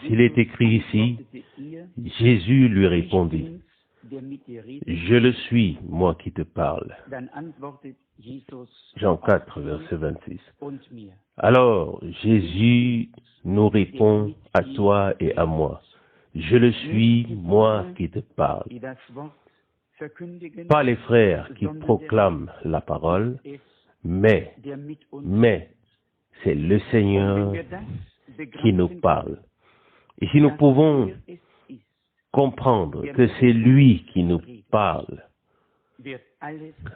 S'il est écrit ici, Jésus lui répondit, « Je le suis, moi qui te parle. » Jean 4, verset 26. Alors, Jésus nous répond à toi et à moi. « Je le suis, moi qui te parle. » Pas les frères qui proclament la parole, mais c'est le Seigneur qui nous parle. Et si nous pouvons comprendre que c'est lui qui nous parle,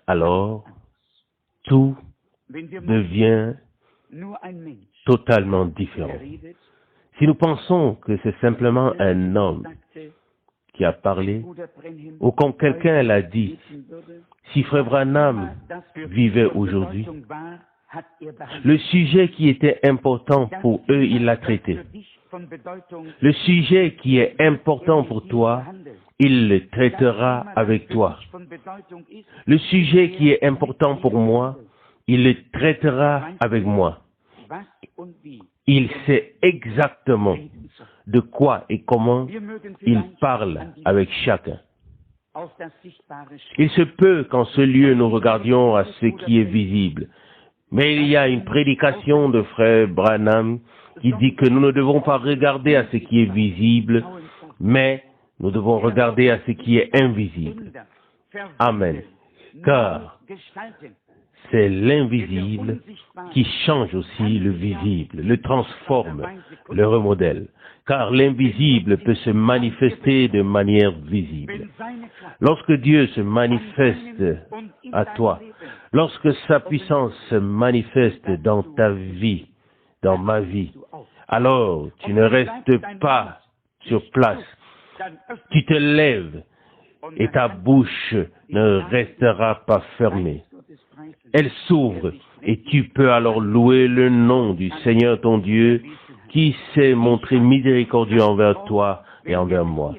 alors tout devient totalement différent. Si nous pensons que c'est simplement un homme qui a parlé, ou quand quelqu'un l'a dit, si Frère Branham vivait aujourd'hui, le sujet qui était important pour eux, il l'a traité. Le sujet qui est important pour toi, il le traitera avec toi. Le sujet qui est important pour moi, il le traitera avec moi. Il sait exactement de quoi et comment il parle avec chacun. Il se peut qu'en ce lieu, nous regardions à ce qui est visible. Mais il y a une prédication de Frère Branham qui dit que nous ne devons pas regarder à ce qui est visible, mais nous devons regarder à ce qui est invisible. Amen. Car c'est l'invisible qui change aussi le visible, le transforme, le remodèle. Car l'invisible peut se manifester de manière visible. Lorsque Dieu se manifeste à toi, lorsque sa puissance se manifeste dans ta vie, dans ma vie, alors tu ne restes pas sur place. Tu te lèves et ta bouche ne restera pas fermée. Elle s'ouvre et tu peux alors louer le nom du Seigneur ton Dieu qui s'est montré miséricordieux envers toi et envers moi.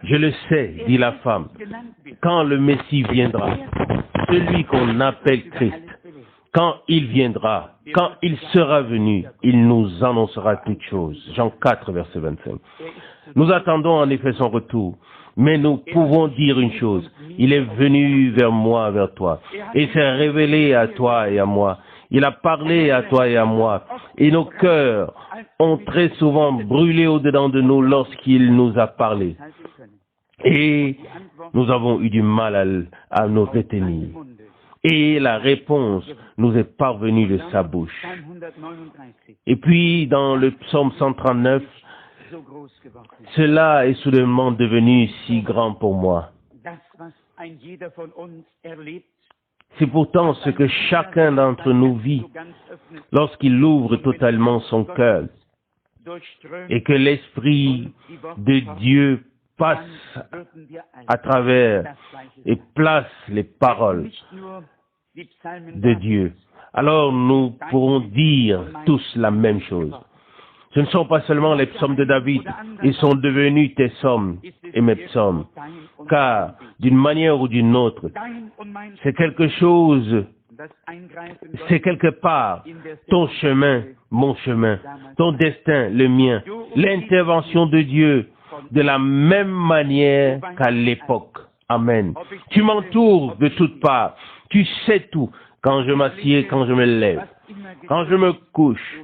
Je le sais, dit la femme, quand le Messie viendra, celui qu'on appelle Christ, quand il viendra, quand il sera venu, il nous annoncera toutes choses. Jean 4, verset 25. Nous attendons en effet son retour, mais nous pouvons dire une chose, il est venu vers moi, vers toi, et s'est révélé à toi et à moi. Il a parlé à toi et à moi, et nos cœurs ont très souvent brûlé au-dedans de nous lorsqu'il nous a parlé. Et nous avons eu du mal à nous retenir. Et la réponse nous est parvenue de sa bouche. Et puis, dans le psaume 139, cela est soudainement devenu si grand pour moi. C'est pourtant ce que chacun d'entre nous vit lorsqu'il ouvre totalement son cœur et que l'Esprit de Dieu passe à travers et place les paroles de Dieu. Alors nous pourrons dire tous la même chose. Ce ne sont pas seulement les psaumes de David, ils sont devenus tes psaumes et mes psaumes. Car, d'une manière ou d'une autre, c'est quelque chose, c'est quelque part ton chemin, mon chemin, ton destin, le mien, l'intervention de Dieu, de la même manière qu'à l'époque. Amen. Tu m'entoures de toutes parts. Tu sais tout. Quand je m'assieds, quand je me lève, quand je me couche.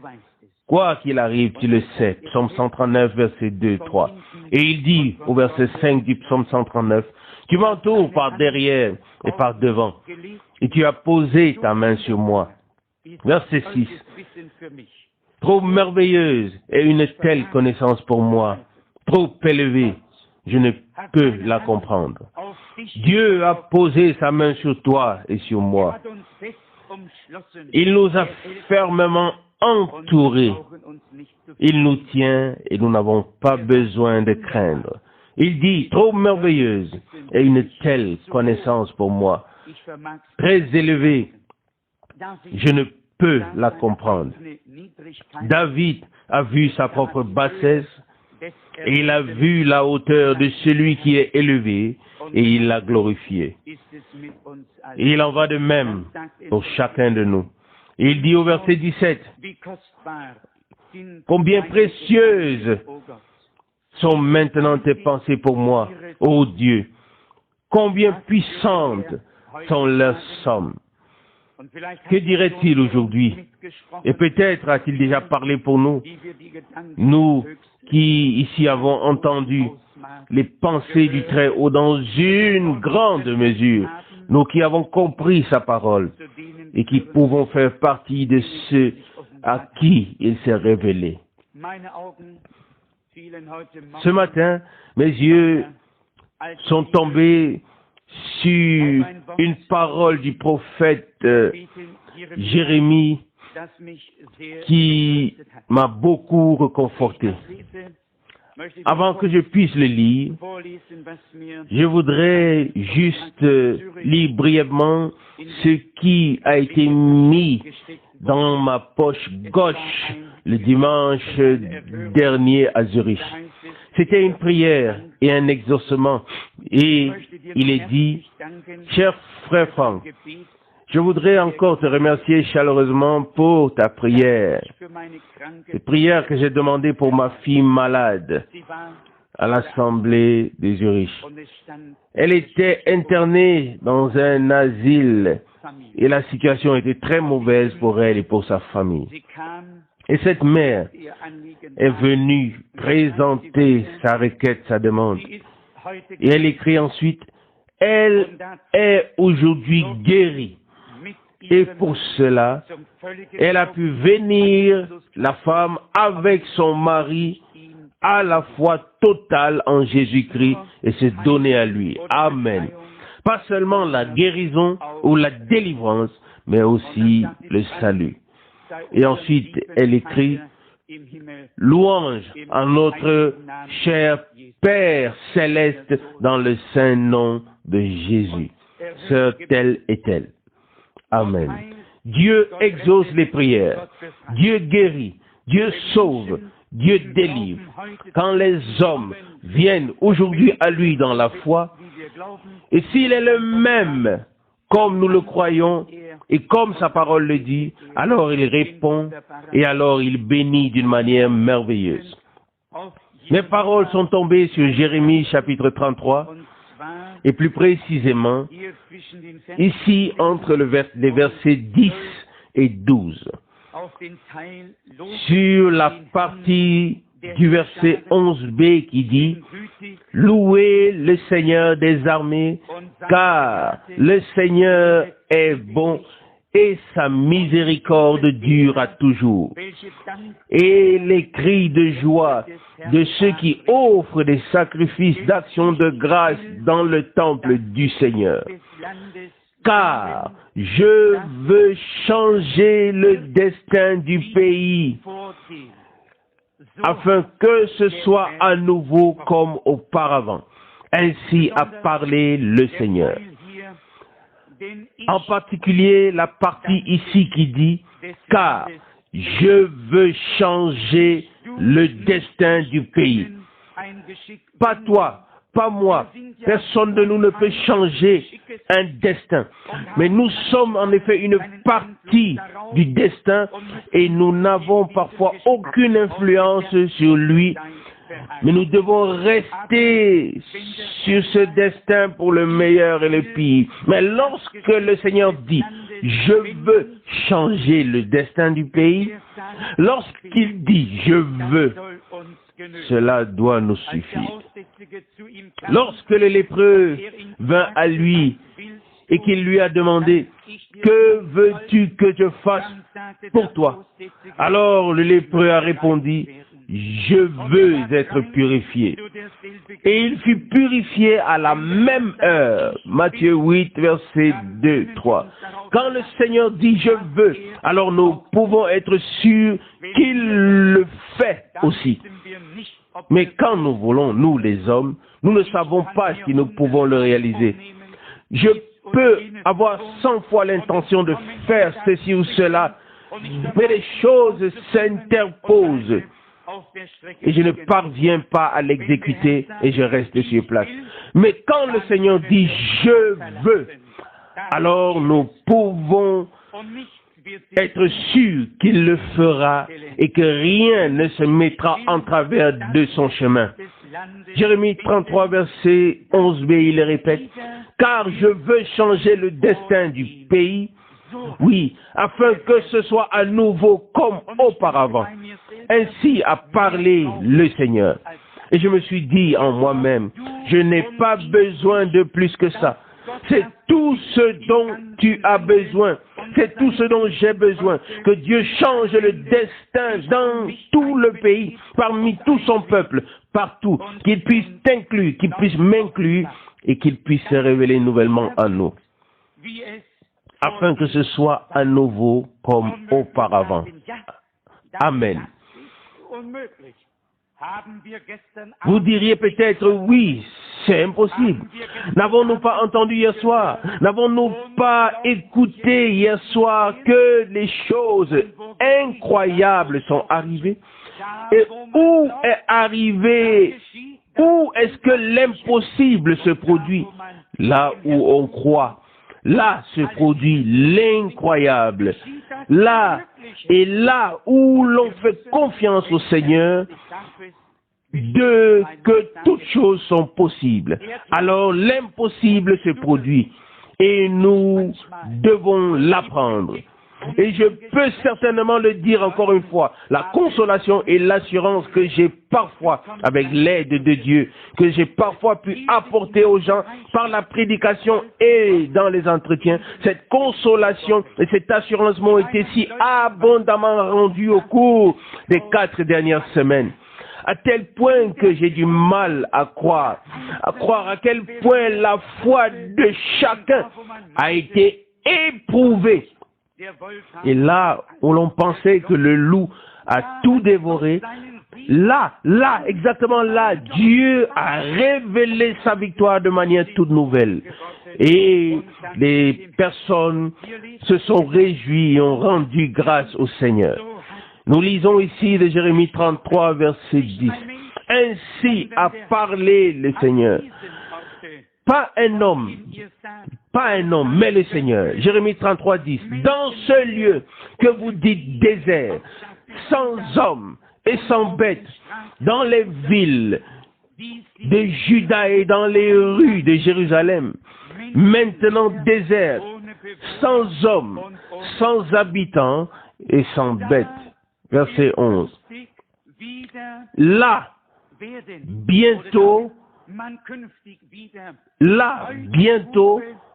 Quoi qu'il arrive, tu le sais. Psaume 139, verset 2, 3. Et il dit au verset 5 du psaume 139, tu m'entoures par derrière et par devant. Et tu as posé ta main sur moi. Verset 6. Trop merveilleuse est une telle connaissance pour moi. Trop élevée, je ne peux la comprendre. Dieu a posé sa main sur toi et sur moi. Il nous a fermement entourés. Il nous tient et nous n'avons pas besoin de craindre. Il dit, trop merveilleuse est une telle connaissance pour moi. Très élevée, je ne peux la comprendre. David a vu sa propre bassesse et il a vu la hauteur de celui qui est élevé et il l'a glorifié. Et il en va de même pour chacun de nous. Et il dit au verset 17, Combien précieuses sont maintenant tes pensées pour moi, ô Dieu. Combien puissantes sont leurs sommes. Que dirait-il aujourd'hui? Et peut-être a-t-il déjà parlé pour nous, nous qui ici avons entendu les pensées du Très-Haut dans une grande mesure, nous qui avons compris sa parole et qui pouvons faire partie de ceux à qui il s'est révélé. Ce matin, mes yeux sont tombés sur une parole du prophète Jérémie qui m'a beaucoup réconforté. Avant que je puisse le lire, je voudrais juste lire brièvement ce qui a été mis dans ma poche gauche le dimanche dernier à Zurich. C'était une prière et un exaucement. Et il est dit, cher frère Franck, je voudrais encore te remercier chaleureusement pour ta prière. Cette prière que j'ai demandée pour ma fille malade à l'Assemblée de Zurich. Elle était internée dans un asile et la situation était très mauvaise pour elle et pour sa famille. Et cette mère est venue présenter sa requête, sa demande. Et elle écrit ensuite, elle est aujourd'hui guérie. Et pour cela, elle a pu venir, la femme, avec son mari, à la foi totale en Jésus-Christ et se donner à lui. Amen. Pas seulement la guérison ou la délivrance, mais aussi le salut. Et ensuite, elle écrit, louange à notre cher Père céleste dans le saint nom de Jésus. Sœur telle et telle. Amen. Dieu exauce les prières. Dieu guérit. Dieu sauve. Dieu délivre. Quand les hommes viennent aujourd'hui à lui dans la foi, et s'il est le même, comme nous le croyons, et comme sa parole le dit, alors il répond, et alors il bénit d'une manière merveilleuse. Mes paroles sont tombées sur Jérémie chapitre 33, et plus précisément, ici entre les versets 10 et 12. Sur la partie du verset 11b qui dit « Louez le Seigneur des armées, car le Seigneur est bon et sa miséricorde dure à toujours. Et les cris de joie de ceux qui offrent des sacrifices d'action de grâce dans le temple du Seigneur. Car je veux changer le destin du pays, afin que ce soit à nouveau comme auparavant. Ainsi a parlé le Seigneur. » En particulier, la partie ici qui dit « Car je veux changer le destin du pays. » Pas toi, pas moi. Personne de nous ne peut changer un destin. Mais nous sommes en effet une partie du destin et nous n'avons parfois aucune influence sur lui. Mais nous devons rester sur ce destin pour le meilleur et le pire. Mais lorsque le Seigneur dit « Je veux changer le destin du pays », lorsqu'il dit « Je veux », cela doit nous suffire. Lorsque le lépreux vint à lui et qu'il lui a demandé « Que veux-tu que je fasse pour toi ?» Alors le lépreux a répondu « Je veux être purifié. » Et il fut purifié à la même heure. Matthieu 8, versets 2, 3. Quand le Seigneur dit « Je veux », alors nous pouvons être sûrs qu'il le fait aussi. Mais quand nous voulons, nous les hommes, nous ne savons pas si nous pouvons le réaliser. Je peux avoir 100 fois l'intention de faire ceci ou cela, mais les choses s'interposent. Et je ne parviens pas à l'exécuter et je reste sur place. Mais quand le Seigneur dit « Je veux », alors nous pouvons être sûr qu'il le fera et que rien ne se mettra en travers de son chemin. Jérémie 33, verset 11b, il le répète, « Car je veux changer le destin du pays, oui, afin que ce soit à nouveau comme auparavant. » Ainsi a parlé le Seigneur. Et je me suis dit en moi-même, je n'ai pas besoin de plus que ça. C'est tout ce dont tu as besoin. C'est tout ce dont j'ai besoin. Que Dieu change le destin dans tout le pays, parmi tout son peuple, partout. Qu'il puisse t'inclure, qu'il puisse m'inclure et qu'il puisse se révéler nouvellement à nous. Afin que ce soit à nouveau comme auparavant. Amen. Vous diriez peut-être, oui, c'est impossible. N'avons-nous pas entendu hier soir? N'avons-nous pas écouté hier soir que les choses incroyables sont arrivées? Et où est-ce que l'impossible se produit? Là où on croit. Là se produit l'incroyable. Là où l'on fait confiance au Seigneur, que toutes choses sont possibles. Alors l'impossible se produit et nous devons l'apprendre. Et je peux certainement le dire encore une fois, la consolation et l'assurance que j'ai parfois, avec l'aide de Dieu, que j'ai parfois pu apporter aux gens par la prédication et dans les entretiens, cette consolation et cette assurance m'ont été si abondamment rendues au cours des 4 dernières semaines. À tel point que j'ai du mal à croire à quel point la foi de chacun a été éprouvée. Et là où l'on pensait que le loup a tout dévoré, exactement là, Dieu a révélé sa victoire de manière toute nouvelle. Et les personnes se sont réjouies et ont rendu grâce au Seigneur. Nous lisons ici de Jérémie 33, verset 10. Ainsi a parlé le Seigneur. Pas un homme, mais le Seigneur. Jérémie 33, 10. Dans ce lieu que vous dites désert, sans hommes et sans bêtes, dans les villes de Juda et dans les rues de Jérusalem, maintenant désert, sans hommes, sans habitants et sans bêtes. Verset 11. Là, bientôt,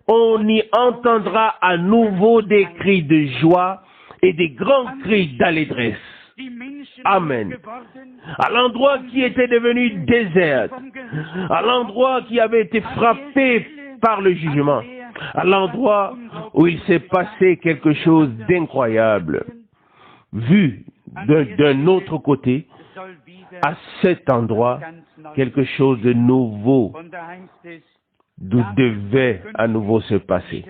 on y entendra à nouveau des cris de joie et des grands cris d'allégresse. Amen. À l'endroit qui était devenu désert, à l'endroit qui avait été frappé par le jugement, à l'endroit où il s'est passé quelque chose d'incroyable, vu d'un autre côté, à cet endroit, quelque chose de nouveau devait à nouveau se passer.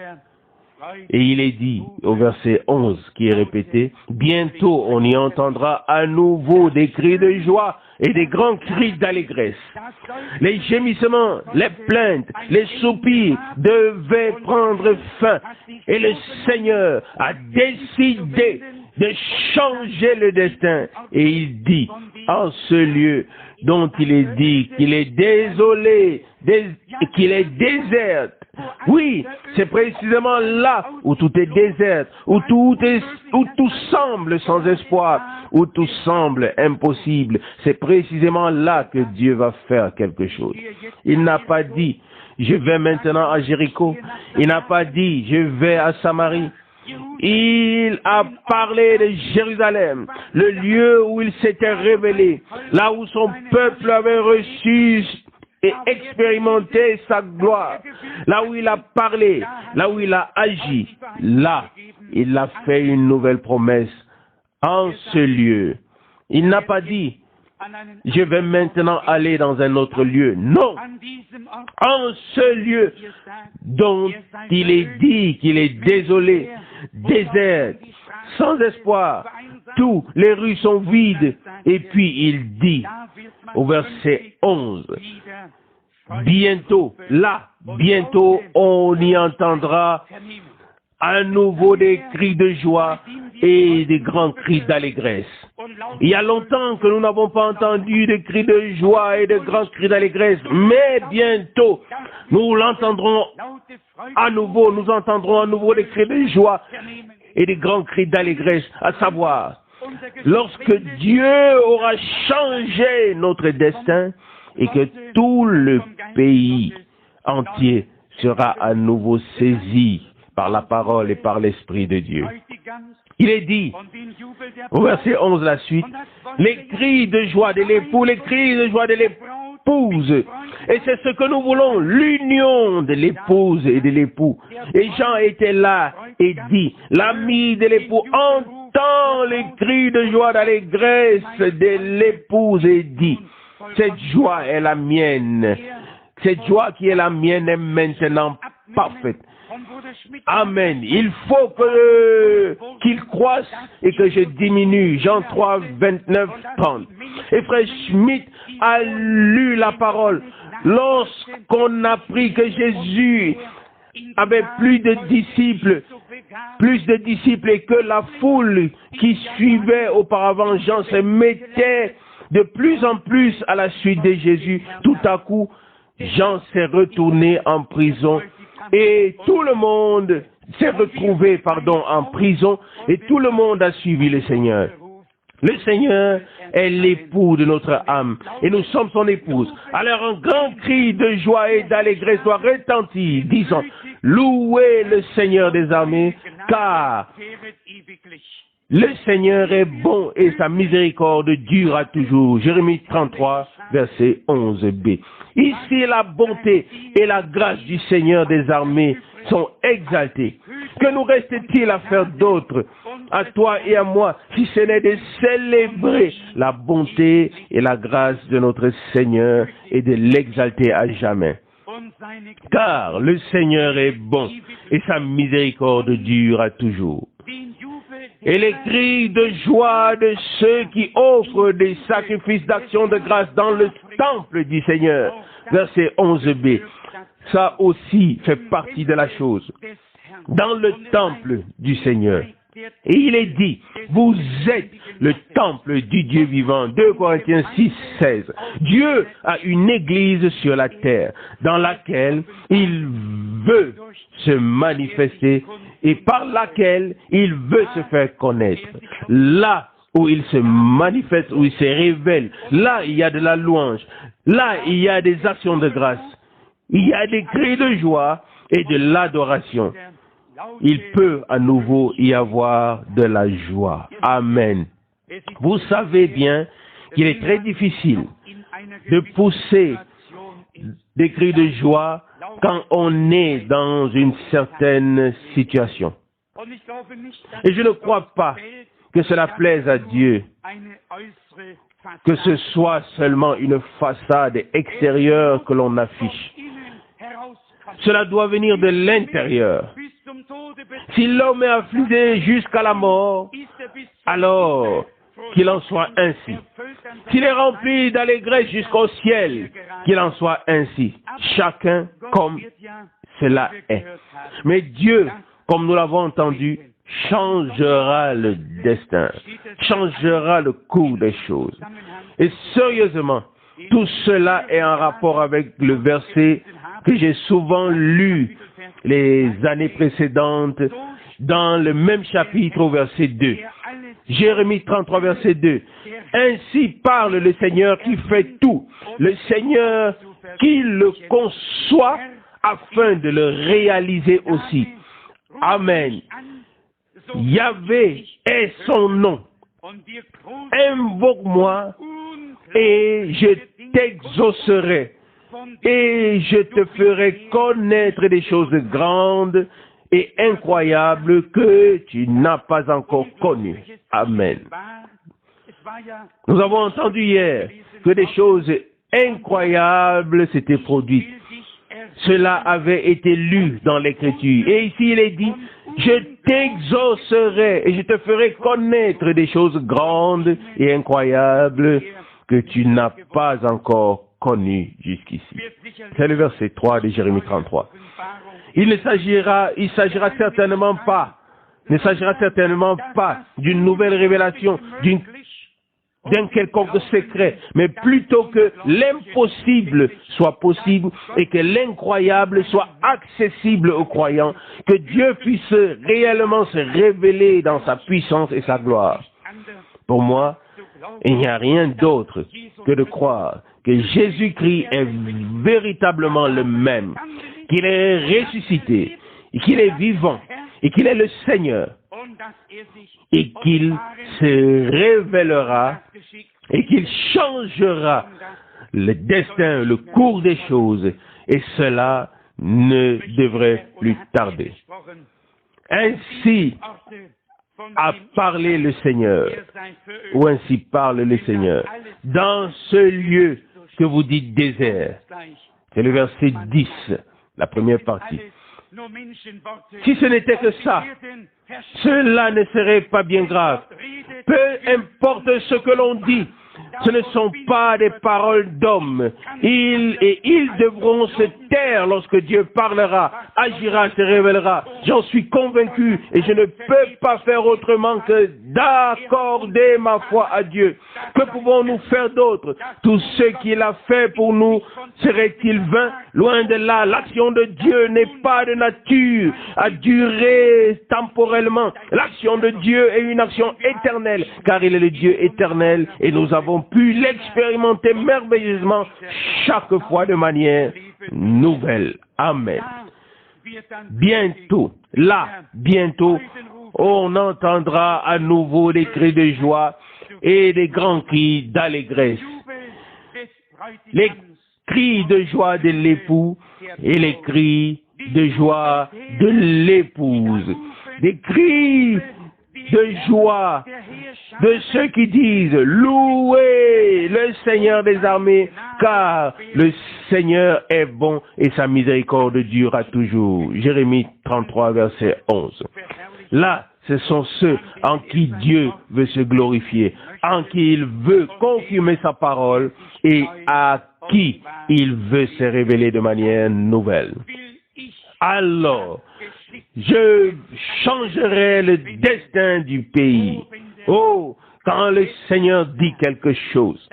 Et il est dit au verset 11 qui est répété, « Bientôt on y entendra à nouveau des cris de joie et des grands cris d'allégresse. Les gémissements, les plaintes, les soupirs devaient prendre fin. Et le Seigneur a décidé de changer le destin. Et il dit, en ce lieu dont il est dit qu'il est désolé, qu'il est désert. Oui, c'est précisément là où tout est désert, où tout semble sans espoir, où tout semble impossible. C'est précisément là que Dieu va faire quelque chose. Il n'a pas dit, je vais maintenant à Jéricho. Il n'a pas dit, je vais à Samarie. Il a parlé de Jérusalem, le lieu où il s'était révélé, là où son peuple avait reçu et expérimenté sa gloire, là où il a parlé, là où il a agi, là, il a fait une nouvelle promesse en ce lieu. Il n'a pas dit, je vais maintenant aller dans un autre lieu. Non, en ce lieu dont il est dit qu'il est désolé, désert, sans espoir, tous les rues sont vides. Et puis il dit au verset 11, bientôt, là, bientôt on y entendra à nouveau des cris de joie et des grands cris d'allégresse. Il y a longtemps que nous n'avons pas entendu des cris de joie et de grands cris d'allégresse, mais bientôt, nous l'entendrons à nouveau, nous entendrons à nouveau des cris de joie et des grands cris d'allégresse, à savoir, lorsque Dieu aura changé notre destin et que tout le pays entier sera à nouveau saisi par la parole et par l'Esprit de Dieu. Il est dit, au verset 11 la suite, les cris de joie de l'époux, les cris de joie de l'épouse. Et c'est ce que nous voulons, l'union de l'épouse et de l'époux. Et Jean était là et dit, l'ami de l'époux entend les cris de joie d'allégresse de l'épouse et dit, cette joie est la mienne. Cette joie qui est la mienne est maintenant parfaite. Amen. Il faut qu'il croisse et que je diminue. Jean 3, 29, 30. Et frère Schmitt a lu la parole. Lorsqu'on a appris que Jésus avait plus de disciples et que la foule qui suivait auparavant Jean se mettait de plus en plus à la suite de Jésus, tout à coup, Jean s'est retourné en prison et tout le monde s'est retrouvé, en prison et tout le monde a suivi le Seigneur. Le Seigneur est l'époux de notre âme et nous sommes son épouse. Alors un grand cri de joie et d'allégresse doit retentir, disant, louez le Seigneur des armées, car le Seigneur est bon et sa miséricorde dure à toujours. Jérémie 33, verset 11b. Ici, la bonté et la grâce du Seigneur des armées sont exaltées. Que nous reste-t-il à faire d'autre, à toi et à moi, si ce n'est de célébrer la bonté et la grâce de notre Seigneur et de l'exalter à jamais? Car le Seigneur est bon et sa miséricorde dure à toujours. Et les cris de joie de ceux qui offrent des sacrifices d'action de grâce dans le temple du Seigneur. Verset 11b. Ça aussi fait partie de la chose. Dans le temple du Seigneur. Et il est dit, vous êtes le temple du Dieu vivant. 2 Corinthiens 6, 16. Dieu a une église sur la terre dans laquelle il veut se manifester et par laquelle il veut se faire connaître. Là où il se manifeste, où il se révèle, là il y a de la louange, là il y a des actions de grâce, il y a des cris de joie et de l'adoration. Il peut à nouveau y avoir de la joie. Amen. Vous savez bien qu'il est très difficile de pousser des cris de joie quand on est dans une certaine situation. Et je ne crois pas que cela plaise à Dieu, que ce soit seulement une façade extérieure que l'on affiche. Cela doit venir de l'intérieur. Si l'homme est affligé jusqu'à la mort, alors qu'il en soit ainsi. S'il est rempli d'allégresse jusqu'au ciel, qu'il en soit ainsi. Chacun comme cela est. Mais Dieu, comme nous l'avons entendu, changera le destin, changera le cours des choses. Et sérieusement, tout cela est en rapport avec le verset que j'ai souvent lu les années précédentes dans le même chapitre au verset 2. Jérémie 33, verset 2. Ainsi parle le Seigneur qui fait tout, le Seigneur qui le conçoit afin de le réaliser aussi. Amen. Yahvé est son nom. Invoque-moi et je t'exaucerai et je te ferai connaître des choses grandes et incroyables que tu n'as pas encore connues. Amen. Nous avons entendu hier que des choses incroyables s'étaient produites. Cela avait été lu dans l'Écriture. Et ici il est dit, je t'exaucerai et je te ferai connaître des choses grandes et incroyables que tu n'as pas encore connues jusqu'ici. C'est le verset 3 de Jérémie 33. Il s'agira certainement pas d'une nouvelle révélation, d'un quelconque secret, mais plutôt que l'impossible soit possible et que l'incroyable soit accessible aux croyants, que Dieu puisse réellement se révéler dans sa puissance et sa gloire. Pour moi, il n'y a rien d'autre que de croire que Jésus-Christ est véritablement le même, qu'il est ressuscité, et qu'il est vivant, et qu'il est le Seigneur, et qu'il se révélera, et qu'il changera le destin, le cours des choses, et cela ne devrait plus tarder. Ainsi a parlé le Seigneur, ou ainsi parle le Seigneur, dans ce lieu que vous dites désert. C'est le verset 10, la première partie. Si ce n'était que ça, cela ne serait pas bien grave. Peu importe ce que l'on dit, ce ne sont pas des paroles d'hommes. Ils devront se taire lorsque Dieu parlera, agira, se révélera. J'en suis convaincu et je ne peux pas faire autrement que d'accorder ma foi à Dieu. Que pouvons-nous faire d'autre? Tout ce qu'il a fait pour nous serait-il vain? Loin de là, l'action de Dieu n'est pas de nature à durer temporellement. L'action de Dieu est une action éternelle, car il est le Dieu éternel et nous avons pu l'expérimenter merveilleusement chaque fois de manière nouvelle. Amen. Bientôt, on entendra à nouveau des cris de joie et des grands cris d'allégresse. Les cris de joie de l'époux et les cris de joie de l'épouse. Des cris de joie de ceux qui disent « Louez le Seigneur des armées, car le Seigneur est bon et sa miséricorde dure à toujours. » Jérémie 33, verset 11. Là, ce sont ceux en qui Dieu veut se glorifier, en qui il veut confirmer sa parole et à qui il veut se révéler de manière nouvelle. Alors, je changerai le destin du pays. Oh, quand le Seigneur dit quelque chose,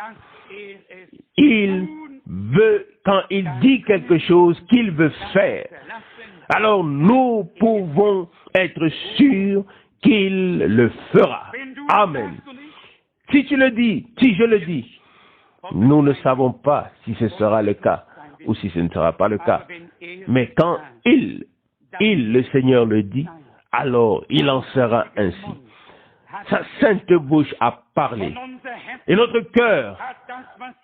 quand il dit quelque chose qu'il veut faire, alors nous pouvons être sûrs qu'il le fera. Amen. Si je le dis, nous ne savons pas si ce sera le cas ou si ce ne sera pas le cas. Mais quand le Seigneur le dit, alors il en sera ainsi. Sa sainte bouche a parlé. Et notre cœur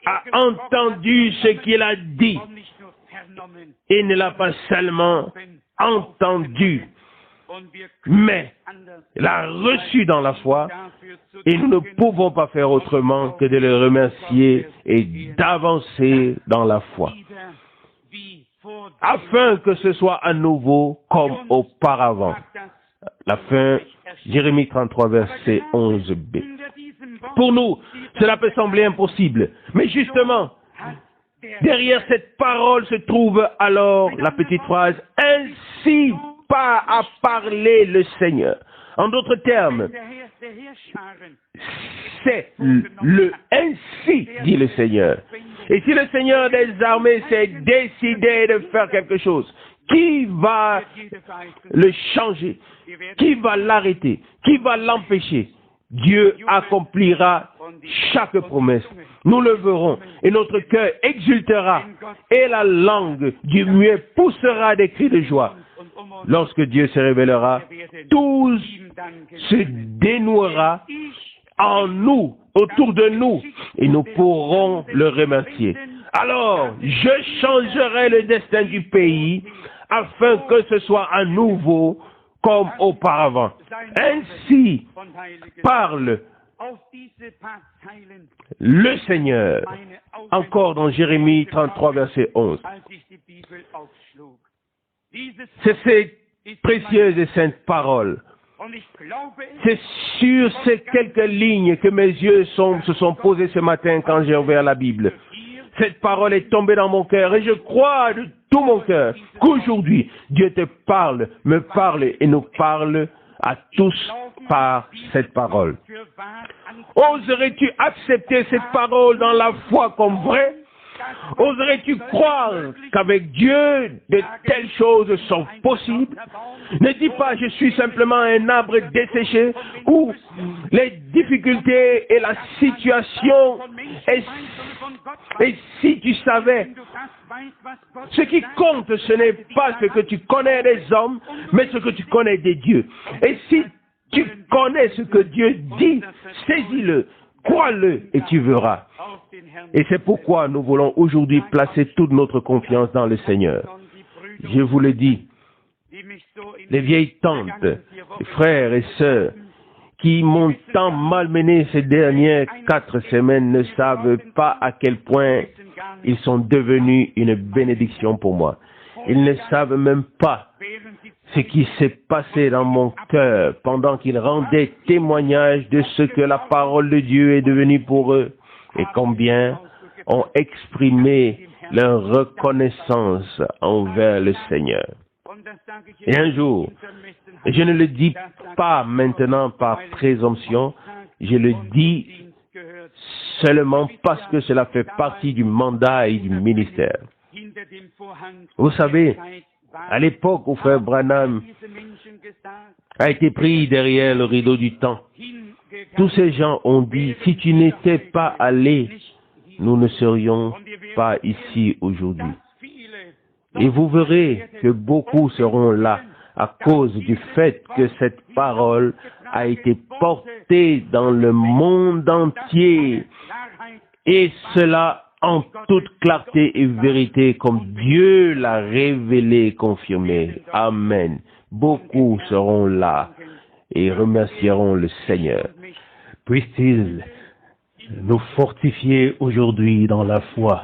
a entendu ce qu'il a dit. Et ne l'a pas seulement entendu, mais l'a reçu dans la foi. Et nous ne pouvons pas faire autrement que de le remercier et d'avancer dans la foi, afin que ce soit à nouveau comme auparavant. La fin, Jérémie 33, verset 11b. Pour nous, cela peut sembler impossible, mais justement, derrière cette parole se trouve alors la petite phrase « Ainsi pas à parler le Seigneur ». En d'autres termes, c'est le « ainsi » dit le Seigneur. Et si le Seigneur des armées s'est décidé de faire quelque chose, qui va le changer? Qui va l'arrêter? Qui va l'empêcher? Dieu accomplira chaque promesse. Nous le verrons et notre cœur exultera et la langue du muet poussera des cris de joie. Lorsque Dieu se révélera, tout se dénouera en nous, autour de nous, et nous pourrons le remercier. Alors, je changerai le destin du pays afin que ce soit à nouveau comme auparavant. Ainsi parle le Seigneur, encore dans Jérémie 33, verset 11. C'est ces précieuses et saintes paroles. C'est sur ces quelques lignes que mes yeux se sont posés ce matin quand j'ai ouvert la Bible. Cette parole est tombée dans mon cœur et je crois de tout mon cœur qu'aujourd'hui, Dieu te parle, me parle et nous parle à tous par cette parole. Oserais-tu accepter cette parole dans la foi comme vraie? Oserais-tu croire qu'avec Dieu, de telles choses sont possibles? Ne dis pas, je suis simplement un arbre desséché, où les difficultés et la situation, et si tu savais, ce qui compte, ce n'est pas ce que tu connais des hommes, mais ce que tu connais des dieux. Et si tu connais ce que Dieu dit, saisis-le, crois-le et tu verras. Et c'est pourquoi nous voulons aujourd'hui placer toute notre confiance dans le Seigneur. Je vous le dis, les vieilles tantes, les frères et sœurs, qui m'ont tant malmené ces dernières 4 semaines ne savent pas à quel point ils sont devenus une bénédiction pour moi. Ils ne savent même pas ce qui s'est passé dans mon cœur pendant qu'ils rendaient témoignage de ce que la parole de Dieu est devenue pour eux et combien ont exprimé leur reconnaissance envers le Seigneur. Et un jour, et je ne le dis pas maintenant par présomption, je le dis seulement parce que cela fait partie du mandat et du ministère. Vous savez, à l'époque où Frère Branham a été pris derrière le rideau du temps, tous ces gens ont dit, si tu n'étais pas allé, nous ne serions pas ici aujourd'hui. Et vous verrez que beaucoup seront là à cause du fait que cette parole a été portée dans le monde entier. Et cela en toute clarté et vérité, comme Dieu l'a révélé et confirmé. Amen. Beaucoup seront là et remercieront le Seigneur. Puisse-t-il nous fortifier aujourd'hui dans la foi,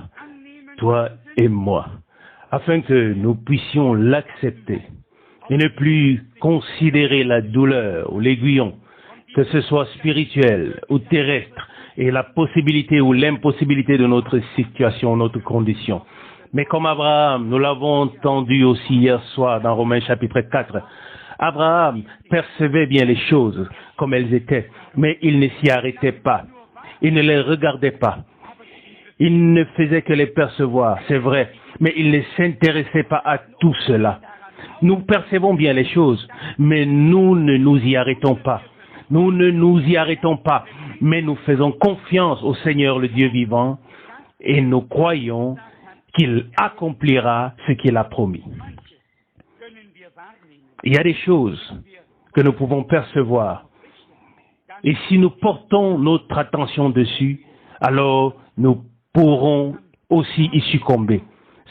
toi et moi, afin que nous puissions l'accepter et ne plus considérer la douleur ou l'aiguillon, que ce soit spirituel ou terrestre, et la possibilité ou l'impossibilité de notre situation, notre condition. Mais comme Abraham, nous l'avons entendu aussi hier soir dans Romains chapitre 4, Abraham percevait bien les choses comme elles étaient, mais il ne s'y arrêtait pas. Il ne les regardait pas. Il ne faisait que les percevoir, c'est vrai, mais il ne s'intéressait pas à tout cela. Nous percevons bien les choses, mais nous ne nous y arrêtons pas. Nous ne nous y arrêtons pas, mais nous faisons confiance au Seigneur le Dieu vivant et nous croyons qu'il accomplira ce qu'il a promis. Il y a des choses que nous pouvons percevoir et si nous portons notre attention dessus, alors nous pourrons aussi y succomber.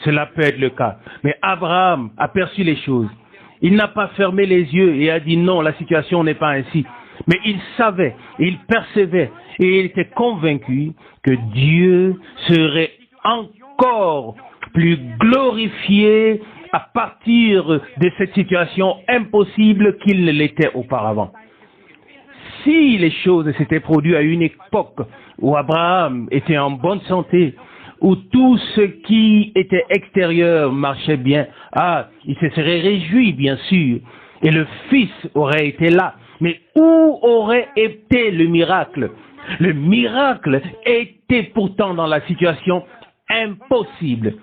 Cela peut être le cas. Mais Abraham a perçu les choses. Il n'a pas fermé les yeux et a dit non, la situation n'est pas ainsi. Mais il savait, il percevait et il était convaincu que Dieu serait encore plus glorifié à partir de cette situation impossible qu'il ne l'était auparavant. Si les choses s'étaient produites à une époque où Abraham était en bonne santé, où tout ce qui était extérieur marchait bien, il se serait réjoui, bien sûr, et le Fils aurait été là. Mais où aurait été le miracle? Le miracle était pourtant dans la situation impossible.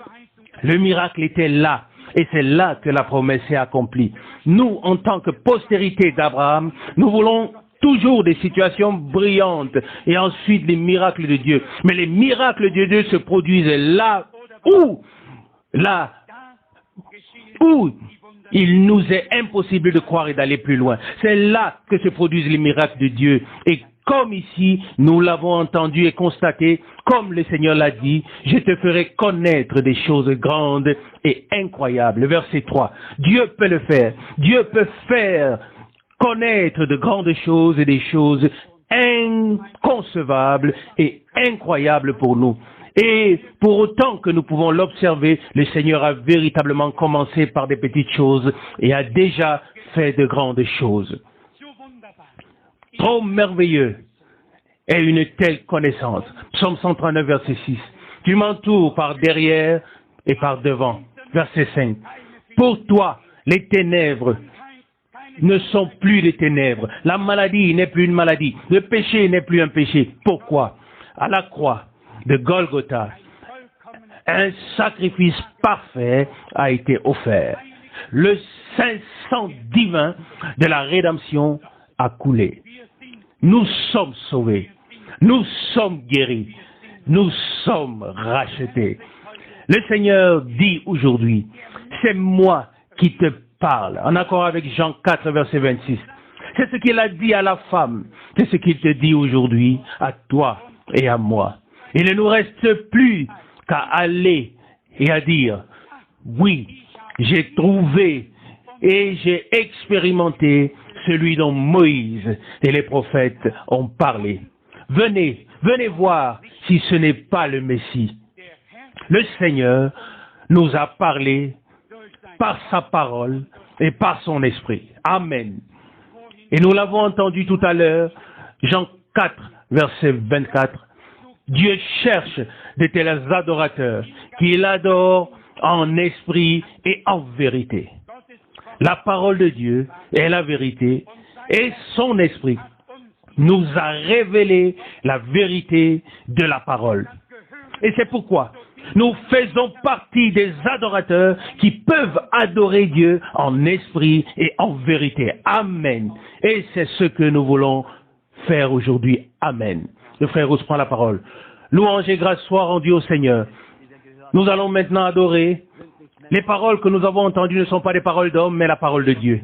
Le miracle était là, et c'est là que la promesse est accomplie. Nous, en tant que postérité d'Abraham, nous voulons toujours des situations brillantes et ensuite les miracles de Dieu. Mais les miracles de Dieu se produisent là où il nous est impossible de croire et d'aller plus loin. C'est là que se produisent les miracles de Dieu. Et comme ici, nous l'avons entendu et constaté, comme le Seigneur l'a dit, je te ferai connaître des choses grandes et incroyables. Verset 3. Dieu peut le faire. Dieu peut faire connaître de grandes choses et des choses inconcevables et incroyables pour nous. Et pour autant que nous pouvons l'observer, le Seigneur a véritablement commencé par des petites choses et a déjà fait de grandes choses. Trop merveilleux est une telle connaissance. Psaume 139, verset 6. Tu m'entoures par derrière et par devant. verset 5. Pour toi, les ténèbres ne sont plus des ténèbres. La maladie n'est plus une maladie. Le péché n'est plus un péché. Pourquoi? À la croix de Golgotha, un sacrifice parfait a été offert. Le saint sang divin de la rédemption a coulé. Nous sommes sauvés. Nous sommes guéris. Nous sommes rachetés. Le Seigneur dit aujourd'hui, c'est moi qui te parle, en accord avec Jean 4, verset 26. C'est ce qu'il a dit à la femme. C'est ce qu'il te dit aujourd'hui à toi et à moi. Il ne nous reste plus qu'à aller et à dire, oui, j'ai trouvé et j'ai expérimenté celui dont Moïse et les prophètes ont parlé. Venez voir si ce n'est pas le Messie. Le Seigneur nous a parlé par sa parole et par son esprit. Amen. Et nous l'avons entendu tout à l'heure, Jean 4, verset 24. Dieu cherche de tels adorateurs qui l'adorent en esprit et en vérité. La parole de Dieu est la vérité et son esprit nous a révélé la vérité de la parole. Et c'est pourquoi nous faisons partie des adorateurs qui peuvent adorer Dieu en esprit et en vérité. Amen. Et c'est ce que nous voulons faire aujourd'hui. Amen. Le frère Rousse prend la parole. Louange et grâce soient rendues au Seigneur. Nous allons maintenant adorer. Les paroles que nous avons entendues ne sont pas des paroles d'hommes, mais la parole de Dieu.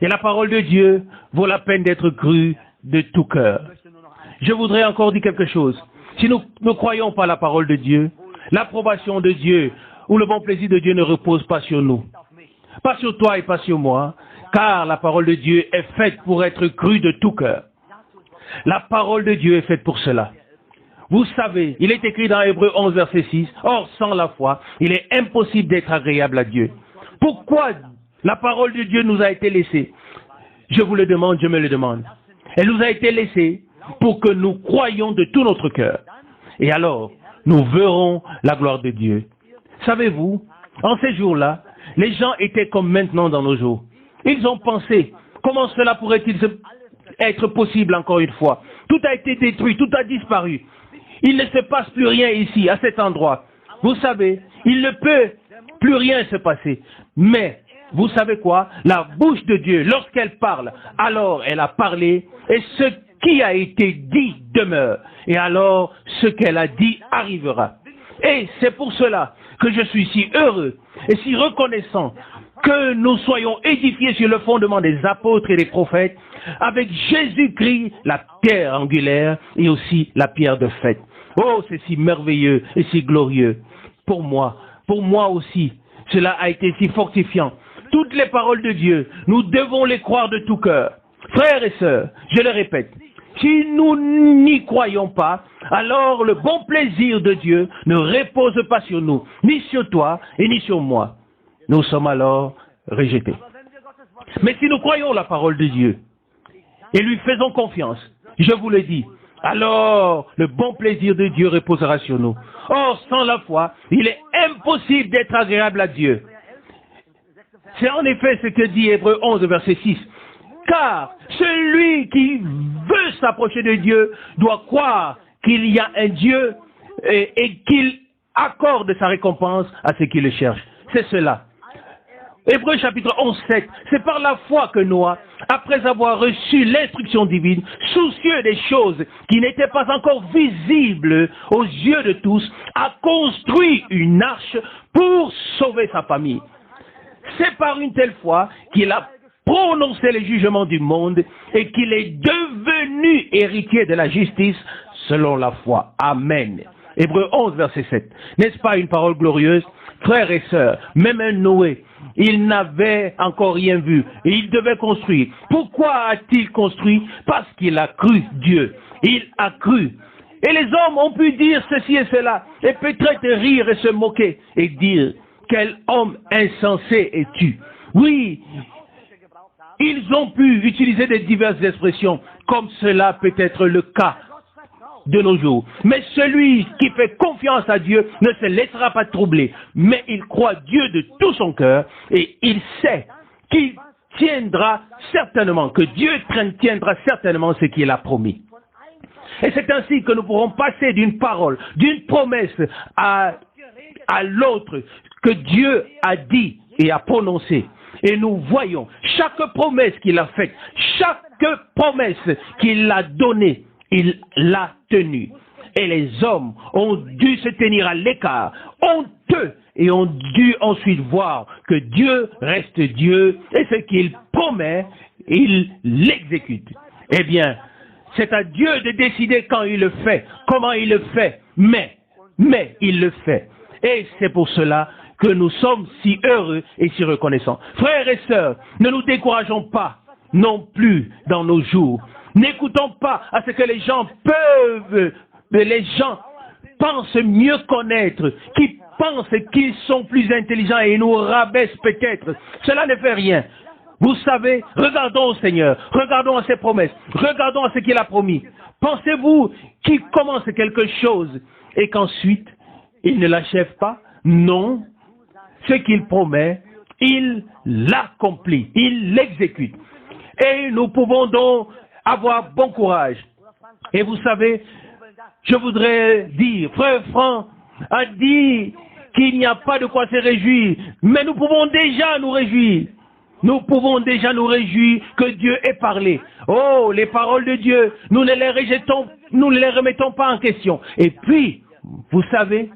Et la parole de Dieu vaut la peine d'être crue de tout cœur. Je voudrais encore dire quelque chose. Si nous ne croyons pas la parole de Dieu, l'approbation de Dieu ou le bon plaisir de Dieu ne repose pas sur nous. Pas sur toi et pas sur moi, car la parole de Dieu est faite pour être crue de tout cœur. La parole de Dieu est faite pour cela. Vous savez, il est écrit dans Hébreux 11, verset 6, « Or, sans la foi, il est impossible d'être agréable à Dieu. » Pourquoi la parole de Dieu nous a été laissée? Je vous le demande, je me le demande. Elle nous a été laissée pour que nous croyions de tout notre cœur. Et alors, nous verrons la gloire de Dieu. Savez-vous, en ces jours-là, les gens étaient comme maintenant dans nos jours. Ils ont pensé, comment cela pourrait-il être possible encore une fois? Tout a été détruit, tout a disparu. Il ne se passe plus rien ici, à cet endroit. Vous savez, il ne peut plus rien se passer. Mais, vous savez quoi? La bouche de Dieu, lorsqu'elle parle, alors elle a parlé, et ce qui a été dit demeure. Et alors, ce qu'elle a dit arrivera. Et c'est pour cela que je suis si heureux et si reconnaissant que nous soyons édifiés sur le fondement des apôtres et des prophètes, avec Jésus-Christ, la pierre angulaire et aussi la pierre de fête. Oh, c'est si merveilleux et si glorieux. Pour moi aussi, cela a été si fortifiant. Toutes les paroles de Dieu, nous devons les croire de tout cœur. Frères et sœurs, je le répète, si nous n'y croyons pas, alors le bon plaisir de Dieu ne repose pas sur nous, ni sur toi et ni sur moi. Nous sommes alors rejetés. Mais si nous croyons la parole de Dieu et lui faisons confiance, je vous le dis, alors le bon plaisir de Dieu reposera sur nous. Or, sans la foi, il est impossible d'être agréable à Dieu. C'est en effet ce que dit Hébreux 11, verset 6. Car celui qui veut s'approcher de Dieu doit croire qu'il y a un Dieu et qu'il accorde sa récompense à ceux qui le cherchent. C'est cela. Hébreux chapitre 11, 7. C'est par la foi que Noah, après avoir reçu l'instruction divine, soucieux des choses qui n'étaient pas encore visibles aux yeux de tous, a construit une arche pour sauver sa famille. C'est par une telle foi qu'il a prononcé le jugement du monde et qu'il est devenu héritier de la justice selon la foi. Amen. Hébreux 11, verset 7. N'est-ce pas une parole glorieuse? Frères et sœurs, même un Noé, il n'avait encore rien vu et il devait construire. Pourquoi a-t-il construit? Parce qu'il a cru Dieu. Il a cru. Et les hommes ont pu dire ceci et cela et peut-être rire et se moquer et dire: quel homme insensé es-tu? Oui, ils ont pu utiliser de diverses expressions, comme cela peut être le cas de nos jours. Mais celui qui fait confiance à Dieu ne se laissera pas troubler, mais il croit Dieu de tout son cœur et il sait qu'il tiendra certainement, que Dieu tiendra certainement ce qu'il a promis. Et c'est ainsi que nous pourrons passer d'une parole, d'une promesse à l'autre que Dieu a dit et a prononcé. Et nous voyons chaque promesse qu'il a faite, chaque promesse qu'il a donnée, il l'a tenue. Et les hommes ont dû se tenir à l'écart, honteux, et ont dû ensuite voir que Dieu reste Dieu, et ce qu'il promet, il l'exécute. Eh bien, c'est à Dieu de décider quand il le fait, comment il le fait, mais il le fait. Et c'est pour cela que nous sommes si heureux et si reconnaissants. Frères et sœurs, ne nous décourageons pas non plus dans nos jours. N'écoutons pas à ce que les gens pensent mieux connaître, qui pensent qu'ils sont plus intelligents et nous rabaissent peut-être. Cela ne fait rien. Vous savez, regardons au Seigneur, regardons à ses promesses, regardons à ce qu'il a promis. Pensez-vous qu'il commence quelque chose et qu'ensuite il ne l'achève pas? Non. Ce qu'il promet, il l'accomplit, il l'exécute. Et nous pouvons donc avoir bon courage. Et vous savez, je voudrais dire, frère Franck a dit qu'il n'y a pas de quoi se réjouir, mais nous pouvons déjà nous réjouir. Nous pouvons déjà nous réjouir que Dieu ait parlé. Oh, les paroles de Dieu, nous ne les remettons pas en question. Et puis, vous savez,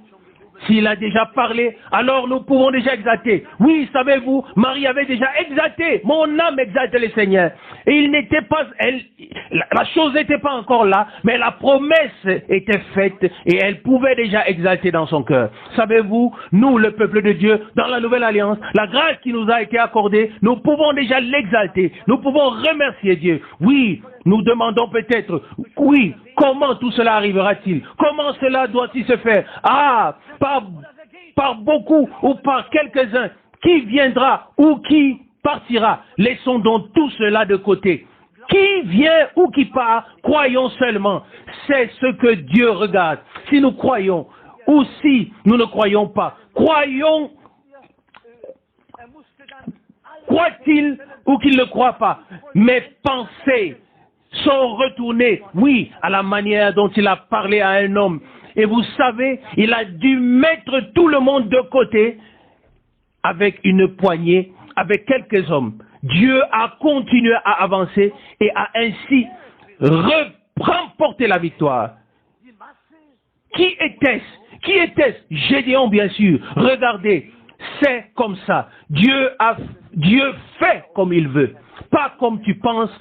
s'il a déjà parlé, alors nous pouvons déjà exalter. Oui, savez-vous, Marie avait déjà exalté. Mon âme exalte le Seigneur. Et il n'était pas, la chose n'était pas encore là, mais la promesse était faite et elle pouvait déjà exalter dans son cœur. Savez-vous, nous, le peuple de Dieu, dans la nouvelle alliance, la grâce qui nous a été accordée, nous pouvons déjà l'exalter. Nous pouvons remercier Dieu. Oui, nous demandons peut-être, oui, comment tout cela arrivera-t-il? Comment cela doit-il se faire? Ah, par beaucoup ou par quelques-uns, qui viendra ou qui partira? Laissons donc tout cela de côté. Qui vient ou qui part, croyons seulement. C'est ce que Dieu regarde. Si nous croyons ou si nous ne croyons pas, croyons, croit-il ou qu'il ne croit pas? Mes pensées sont retournées, oui, à la manière dont il a parlé à un homme. Et vous savez, il a dû mettre tout le monde de côté avec une poignée, avec quelques hommes. Dieu a continué à avancer et a ainsi remporté la victoire. Qui était-ce? Qui était-ce? Gédéon, bien sûr. Regardez, c'est comme ça. Dieu fait comme il veut. Pas comme tu penses,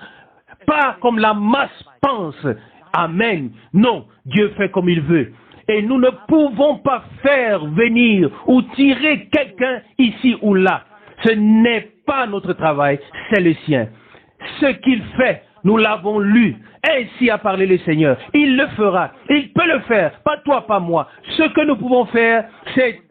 pas comme la masse pense. Amen. Non, Dieu fait comme il veut. Et nous ne pouvons pas faire venir ou tirer quelqu'un ici ou là. Ce n'est pas notre travail, c'est le sien. Ce qu'il fait, nous l'avons lu. Ainsi a parlé le Seigneur. Il le fera. Il peut le faire. Pas toi, pas moi. Ce que nous pouvons faire, c'est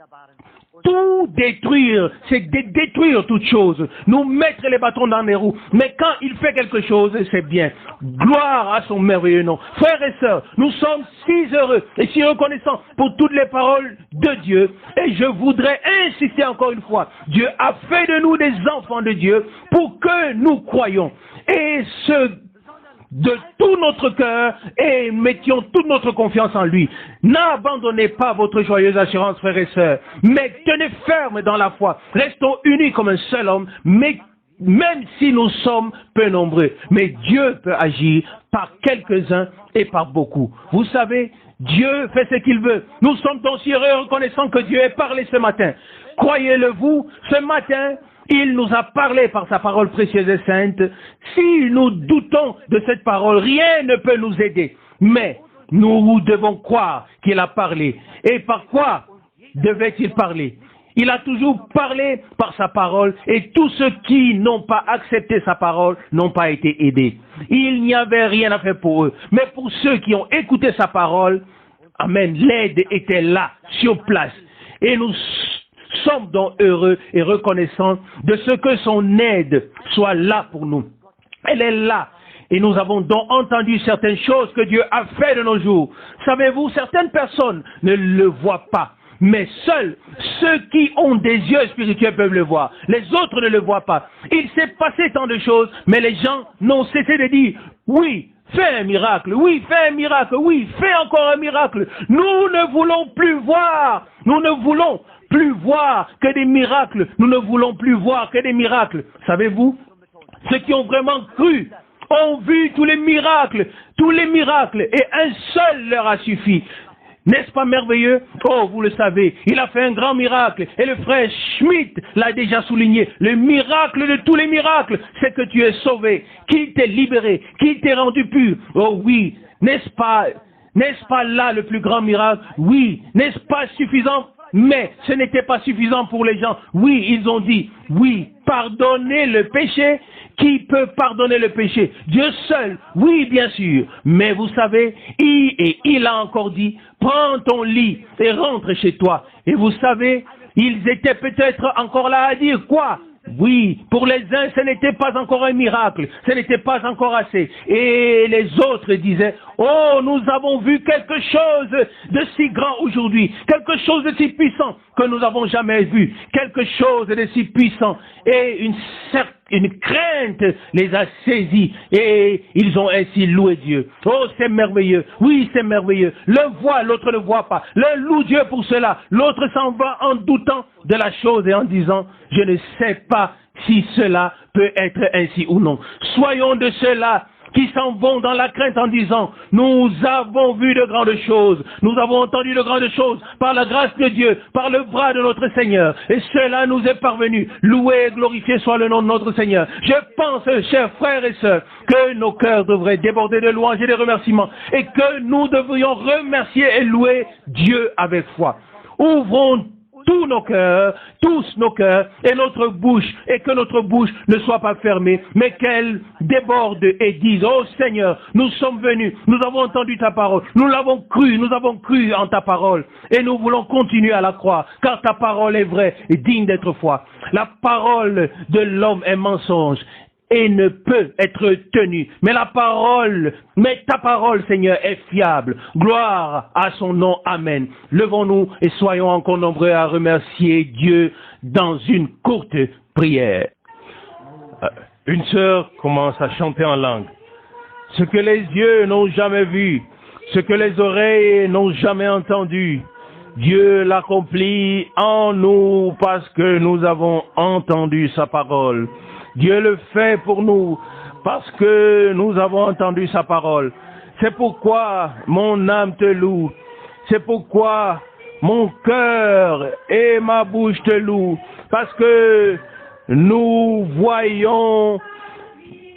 tout détruire, c'est détruire toute chose, nous mettre les bâtons dans les roues. Mais quand il fait quelque chose, c'est bien. Gloire à son merveilleux nom. Frères et sœurs, nous sommes si heureux et si reconnaissants pour toutes les paroles de Dieu. Et je voudrais insister encore une fois, Dieu a fait de nous des enfants de Dieu pour que nous croyions. Et de tout notre cœur et mettions toute notre confiance en lui. N'abandonnez pas votre joyeuse assurance, frères et sœurs, mais tenez ferme dans la foi. Restons unis comme un seul homme, mais même si nous sommes peu nombreux. Mais Dieu peut agir par quelques-uns et par beaucoup. Vous savez, Dieu fait ce qu'il veut. Nous sommes donc si heureux et reconnaissants que Dieu ait parlé ce matin. Croyez-le vous, ce matin, il nous a parlé par sa parole précieuse et sainte. Si nous doutons de cette parole, rien ne peut nous aider. Mais nous devons croire qu'il a parlé. Et par quoi devait-il parler? Il a toujours parlé par sa parole et tous ceux qui n'ont pas accepté sa parole n'ont pas été aidés. Il n'y avait rien à faire pour eux. Mais pour ceux qui ont écouté sa parole, amen, l'aide était là, sur place. Et nous sommes donc heureux et reconnaissants de ce que son aide soit là pour nous. Elle est là. Et nous avons donc entendu certaines choses que Dieu a fait de nos jours. Savez-vous, certaines personnes ne le voient pas. Mais seuls ceux qui ont des yeux spirituels peuvent le voir. Les autres ne le voient pas. Il s'est passé tant de choses, mais les gens n'ont cessé de dire, oui, fais un miracle, oui, fais un miracle, oui, fais encore un miracle. Nous ne voulons plus voir, nous ne voulons plus voir que des miracles, nous ne voulons plus voir que des miracles. Savez-vous, ceux qui ont vraiment cru ont vu tous les miracles, et un seul leur a suffi. N'est-ce pas merveilleux? Oh, vous le savez, il a fait un grand miracle. Et le frère Schmitt l'a déjà souligné. Le miracle de tous les miracles, c'est que tu es sauvé, qu'il t'est libéré, qu'il t'est rendu pur. Oh oui, n'est-ce pas là le plus grand miracle? Oui, n'est-ce pas suffisant? Mais ce n'était pas suffisant pour les gens. Oui, ils ont dit, oui, pardonnez le péché. Qui peut pardonner le péché? Dieu seul, oui, bien sûr. Mais vous savez, il a encore dit, prends ton lit et rentre chez toi. Et vous savez, ils étaient peut-être encore là à dire quoi? Oui, pour les uns, ce n'était pas encore un miracle, ce n'était pas encore assez. Et les autres disaient, oh, nous avons vu quelque chose de si grand aujourd'hui, quelque chose de si puissant que nous n'avons jamais vu, quelque chose de si puissant. Et une crainte les a saisis et ils ont ainsi loué Dieu. Oh, c'est merveilleux. Oui, c'est merveilleux. L'un voit, l'autre ne voit pas. L'un loue Dieu pour cela. L'autre s'en va en doutant de la chose et en disant, je ne sais pas si cela peut être ainsi ou non. Soyons de ceux-là qui s'en vont dans la crainte en disant, nous avons vu de grandes choses, nous avons entendu de grandes choses par la grâce de Dieu, par le bras de notre Seigneur, et cela nous est parvenu. Loué et glorifié soit le nom de notre Seigneur. Je pense, chers frères et sœurs, que nos cœurs devraient déborder de louanges et de remerciements, et que nous devrions remercier et louer Dieu avec foi. Ouvrons tous nos cœurs, et notre bouche, et que notre bouche ne soit pas fermée, mais qu'elle déborde et dise, oh Seigneur, nous sommes venus, nous avons entendu ta parole, nous avons cru en ta parole, et nous voulons continuer à la croire, car ta parole est vraie et digne d'être foi. La parole de l'homme est mensonge, et ne peut être tenu. Mais ta parole, Seigneur, est fiable. Gloire à son nom. Amen. Levons-nous et soyons encore nombreux à remercier Dieu dans une courte prière. Une sœur commence à chanter en langue. Ce que les yeux n'ont jamais vu, ce que les oreilles n'ont jamais entendu, Dieu l'accomplit en nous parce que nous avons entendu sa parole. Dieu le fait pour nous parce que nous avons entendu sa parole. C'est pourquoi mon âme te loue. C'est pourquoi mon cœur et ma bouche te louent. Parce que nous voyons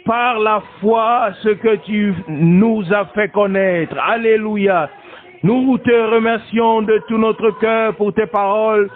par la foi ce que tu nous as fait connaître. Alléluia. Nous te remercions de tout notre cœur pour tes paroles,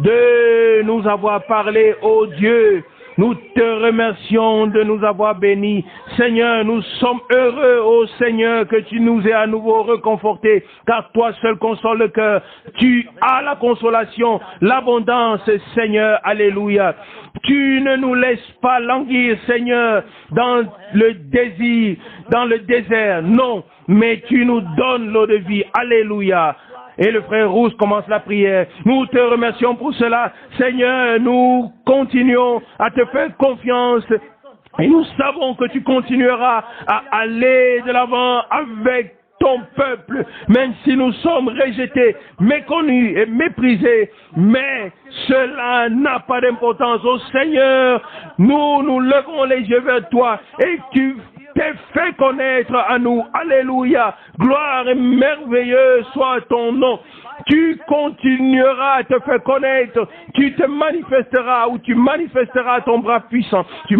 de nous avoir parlé, ô Dieu. Nous te remercions de nous avoir bénis. Seigneur, nous sommes heureux, ô Seigneur, que tu nous aies à nouveau reconfortés, car toi seul consoles le cœur. Tu as la consolation, l'abondance, Seigneur. Alléluia. Tu ne nous laisses pas languir, Seigneur, dans le désir, dans le désert. Non, mais tu nous donnes l'eau de vie. Alléluia. Et le frère Rousse commence la prière. Nous te remercions pour cela. Seigneur, nous continuons à te faire confiance. Et nous savons que tu continueras à aller de l'avant avec ton peuple, même si nous sommes rejetés, méconnus et méprisés. Mais cela n'a pas d'importance. Oh Seigneur, nous levons les yeux vers toi et tu t'es fait connaître à nous. Alléluia. Gloire et merveilleux soit ton nom. Tu continueras à te faire connaître. Tu te manifesteras ou tu manifesteras ton bras puissant. Tu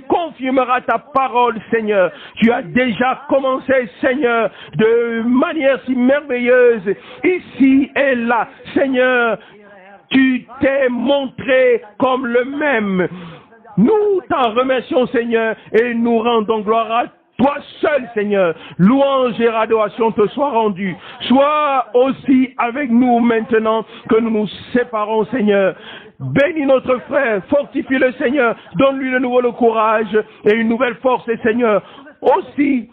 confirmeras ta parole, Seigneur. Tu as déjà commencé, Seigneur, de manière si merveilleuse, ici et là. Seigneur, tu t'es montré comme le même. Nous t'en remercions, Seigneur, et nous rendons gloire à Toi seul, Seigneur, louange et adoration te soient rendues. Sois aussi avec nous maintenant que nous nous séparons, Seigneur. Bénis notre frère, fortifie-le, Seigneur, donne-lui de nouveau le courage et une nouvelle force, Seigneur, aussi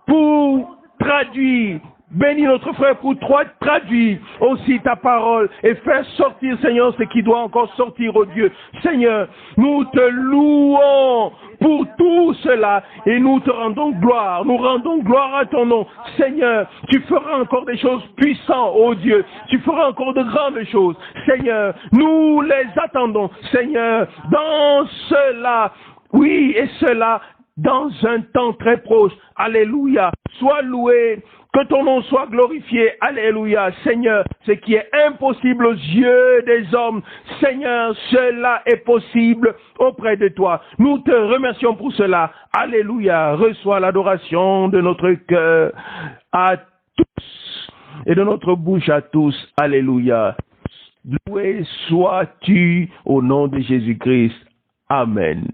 pour traduire. Bénis notre frère pour traduire aussi ta parole et faire sortir, Seigneur, ce qui doit encore sortir, oh Dieu. Seigneur, nous te louons pour tout cela et nous te rendons gloire. Nous rendons gloire à ton nom. Seigneur, tu feras encore des choses puissantes, oh Dieu. Tu feras encore de grandes choses. Seigneur, nous les attendons. Seigneur, dans cela, oui, et cela, dans un temps très proche. Alléluia. Sois loué. Que ton nom soit glorifié. Alléluia. Seigneur, ce qui est impossible aux yeux des hommes, Seigneur, cela est possible auprès de toi. Nous te remercions pour cela. Alléluia. Reçois l'adoration de notre cœur à tous et de notre bouche à tous. Alléluia. Loué sois-tu au nom de Jésus-Christ. Amen.